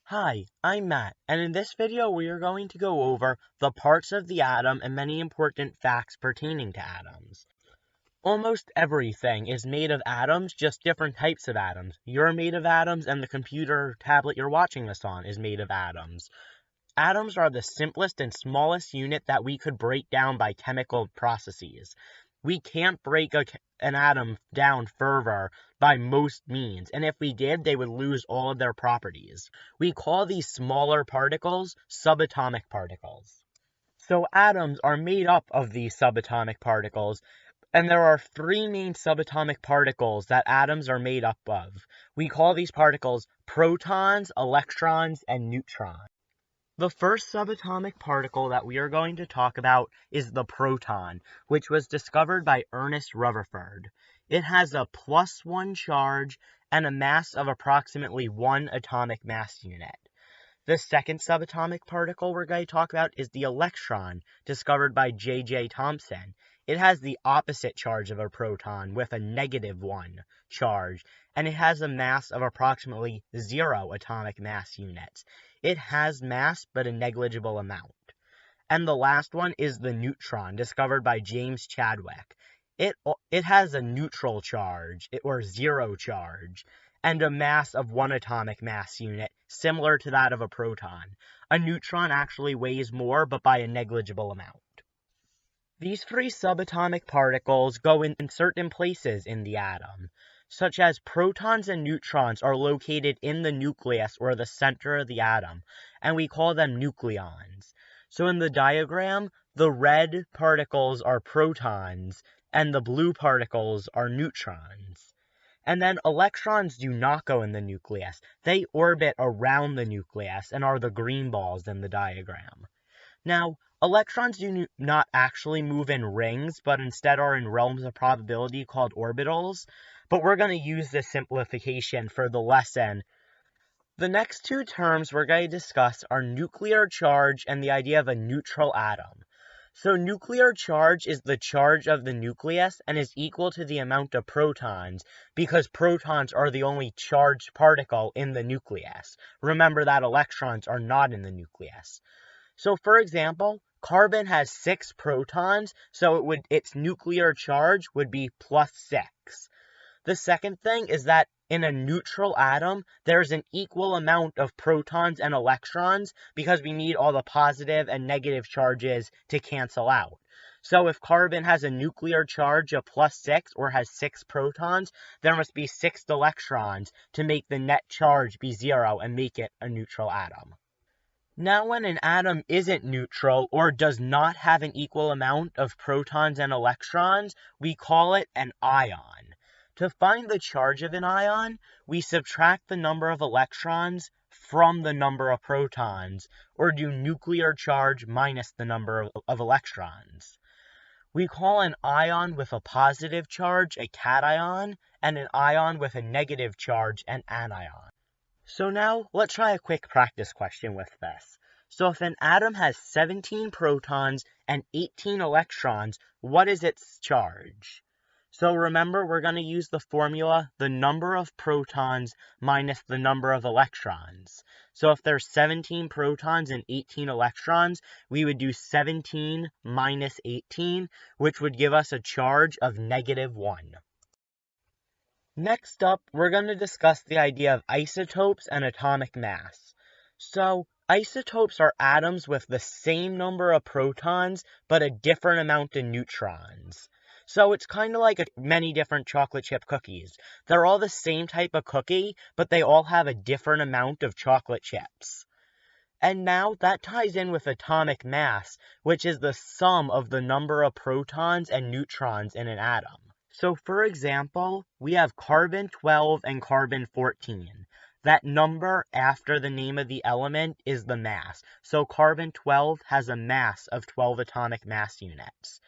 Hi, I'm Matt, and in this video we are going to go over the parts of the atom and many important facts pertaining to atoms. Almost everything is made of atoms, just different types of atoms. You're made of atoms, and the computer tablet you're watching this on is made of atoms. Atoms are the simplest and smallest unit that we could break down by chemical processes. We can't break an atom down further by most means, and if we did, they would lose all of their properties. We call these smaller particles subatomic particles. So atoms are made up of these subatomic particles, and there are three main subatomic particles that atoms are made up of. We call these particles protons, electrons, and neutrons. The first subatomic particle that we are going to talk about is the proton, which was discovered by Ernest Rutherford. It has a +1 charge and a mass of approximately 1 atomic mass unit. The second subatomic particle we're going to talk about is the electron, discovered by J.J. Thomson. It has the opposite charge of a proton with a -1 charge, and it has a mass of approximately 0 atomic mass units. It has mass, but a negligible amount. And the last one is the neutron, discovered by James Chadwick. It has a neutral charge, or 0 charge, and a mass of 1 atomic mass unit, similar to that of a proton. A neutron actually weighs more, but by a negligible amount. These three subatomic particles go in certain places in the atom, such as protons and neutrons are located in the nucleus or the center of the atom, and we call them nucleons. So in the diagram, the red particles are protons, and the blue particles are neutrons. And then electrons do not go in the nucleus. They orbit around the nucleus and are the green balls in the diagram. Now, electrons do not actually move in rings, but instead are in realms of probability called orbitals. But we're going to use this simplification for the lesson. The next two terms we're going to discuss are nuclear charge and the idea of a neutral atom. So nuclear charge is the charge of the nucleus and is equal to the amount of protons, because protons are the only charged particle in the nucleus. Remember that electrons are not in the nucleus. So for example, carbon has 6 protons, so its nuclear charge would be +6. The second thing is that in a neutral atom, there's an equal amount of protons and electrons because we need all the positive and negative charges to cancel out. So if carbon has a nuclear charge of +6 or has 6 protons, there must be 6 electrons to make the net charge be 0 and make it a neutral atom. Now, when an atom isn't neutral or does not have an equal amount of protons and electrons, we call it an ion. To find the charge of an ion, we subtract the number of electrons from the number of protons, or do nuclear charge minus the number of electrons. We call an ion with a positive charge a cation, and an ion with a negative charge an anion. So now, let's try a quick practice question with this. So if an atom has 17 protons and 18 electrons, what is its charge? So remember, we're going to use the formula, the number of protons minus the number of electrons. So if there's 17 protons and 18 electrons, we would do 17 minus 18, which would give us a charge of -1. Next up, we're going to discuss the idea of isotopes and atomic mass. So isotopes are atoms with the same number of protons, but a different amount of neutrons. So it's kind of like many different chocolate chip cookies. They're all the same type of cookie, but they all have a different amount of chocolate chips. And now that ties in with atomic mass, which is the sum of the number of protons and neutrons in an atom. So for example, we have carbon-12 and carbon-14. That number after the name of the element is the mass. So carbon-12 has a mass of 12 atomic mass units.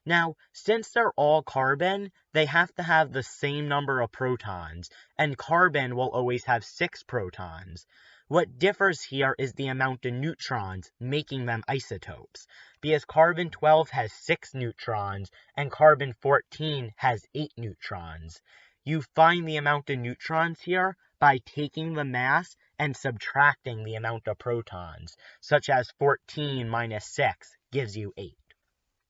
Now, since they're all carbon, they have to have the same number of protons, and carbon will always have 6 protons. What differs here is the amount of neutrons, making them isotopes, because carbon-12 has 6 neutrons, and carbon-14 has 8 neutrons. You find the amount of neutrons here by taking the mass and subtracting the amount of protons, such as 14 minus 6 gives you 8.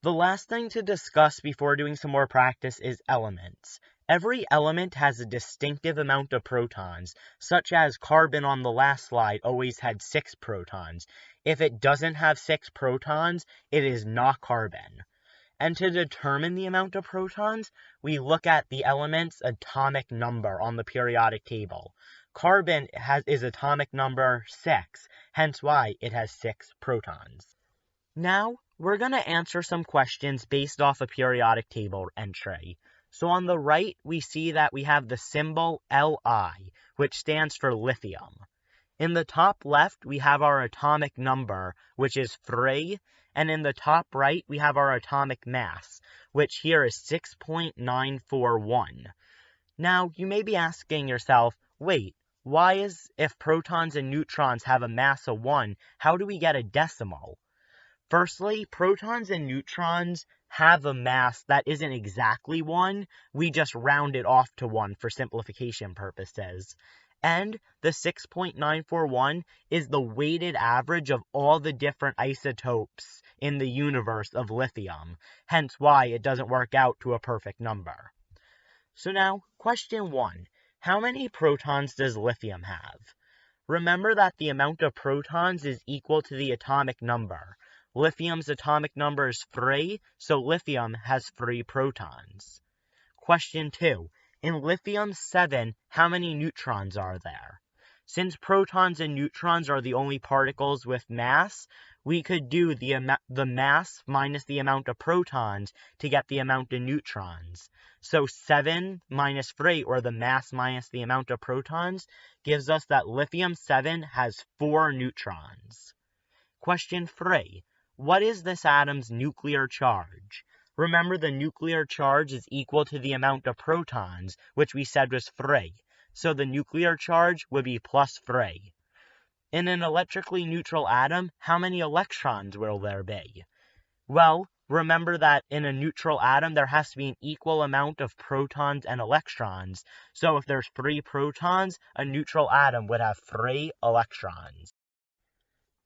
The last thing to discuss before doing some more practice is elements. Every element has a distinctive amount of protons, such as carbon on the last slide always had 6 protons. If it doesn't have 6 protons, it is not carbon. And to determine the amount of protons, we look at the element's atomic number on the periodic table. Carbon is atomic number 6, hence why it has 6 protons. Now, we're going to answer some questions based off a periodic table entry. So on the right, we see that we have the symbol Li, which stands for lithium. In the top left, we have our atomic number, which is 3, and in the top right, we have our atomic mass, which here is 6.941. Now, you may be asking yourself, wait, if protons and neutrons have a mass of 1, how do we get a decimal? Firstly, protons and neutrons have a mass that isn't exactly 1, we just round it off to 1 for simplification purposes. And the 6.941 is the weighted average of all the different isotopes in the universe of lithium, hence why it doesn't work out to a perfect number. So now, question 1. How many protons does lithium have? Remember that the amount of protons is equal to the atomic number. Lithium's atomic number is 3, so lithium has 3 protons. Question 2. In lithium-7, how many neutrons are there? Since protons and neutrons are the only particles with mass, we could do the mass minus the amount of protons to get the amount of neutrons. So 7 minus 3, or the mass minus the amount of protons, gives us that lithium-7 has 4 neutrons. Question 3. What is this atom's nuclear charge? Remember, the nuclear charge is equal to the amount of protons, which we said was 3. So the nuclear charge would be plus 3. In an electrically neutral atom, how many electrons will there be? Well, remember that in a neutral atom, there has to be an equal amount of protons and electrons. So if there's 3 protons, a neutral atom would have 3 electrons.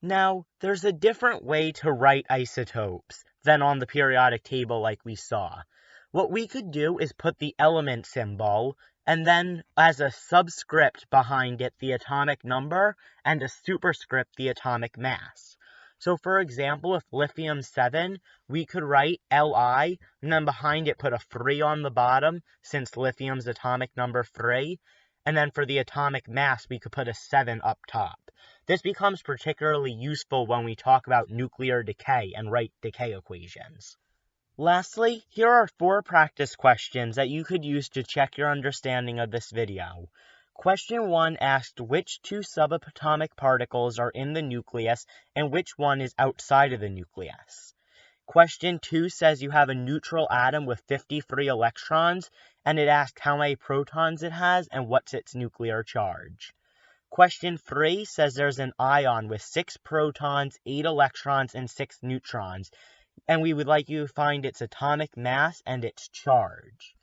Now, there's a different way to write isotopes than on the periodic table like we saw. What we could do is put the element symbol, and then as a subscript behind it the atomic number, and a superscript the atomic mass. So for example, if lithium-7, we could write Li, and then behind it put a 3 on the bottom, since lithium's atomic number 3, and then for the atomic mass we could put a 7 up top. This becomes particularly useful when we talk about nuclear decay and write decay equations. Lastly, here are 4 practice questions that you could use to check your understanding of this video. Question 1 asked which 2 subatomic particles are in the nucleus and which one is outside of the nucleus. Question 2 says you have a neutral atom with 53 electrons, and it asked how many protons it has and what's its nuclear charge. Question 3 says there's an ion with 6 protons, 8 electrons, and 6 neutrons, and we would like you to find its atomic mass and its charge.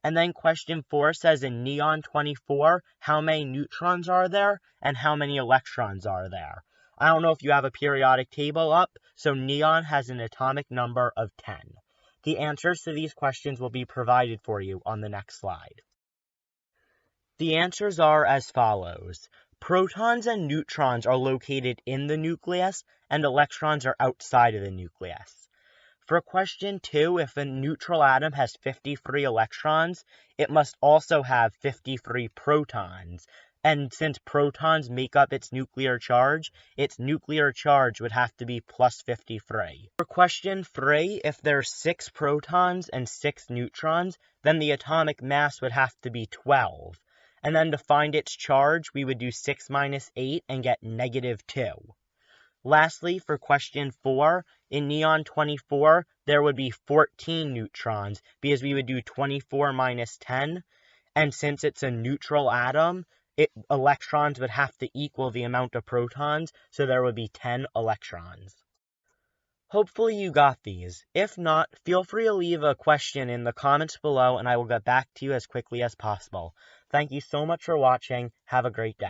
And then question 4 says in neon 24, how many neutrons are there and how many electrons are there? I don't know if you have a periodic table up, so neon has an atomic number of 10. The answers to these questions will be provided for you on the next slide. The answers are as follows. Protons and neutrons are located in the nucleus, and electrons are outside of the nucleus. For question 2, if a neutral atom has 53 electrons, it must also have 53 protons. And since protons make up its nuclear charge would have to be plus 53. For question 3, if there's 6 protons and 6 neutrons, then the atomic mass would have to be 12. And then to find its charge, we would do 6 minus 8 and get negative 2. Lastly, for question 4, in neon 24, there would be 14 neutrons because we would do 24 minus 10. And since it's a neutral atom, electrons would have to equal the amount of protons, so there would be 10 electrons. Hopefully you got these. If not, feel free to leave a question in the comments below and I will get back to you as quickly as possible. Thank you so much for watching. Have a great day.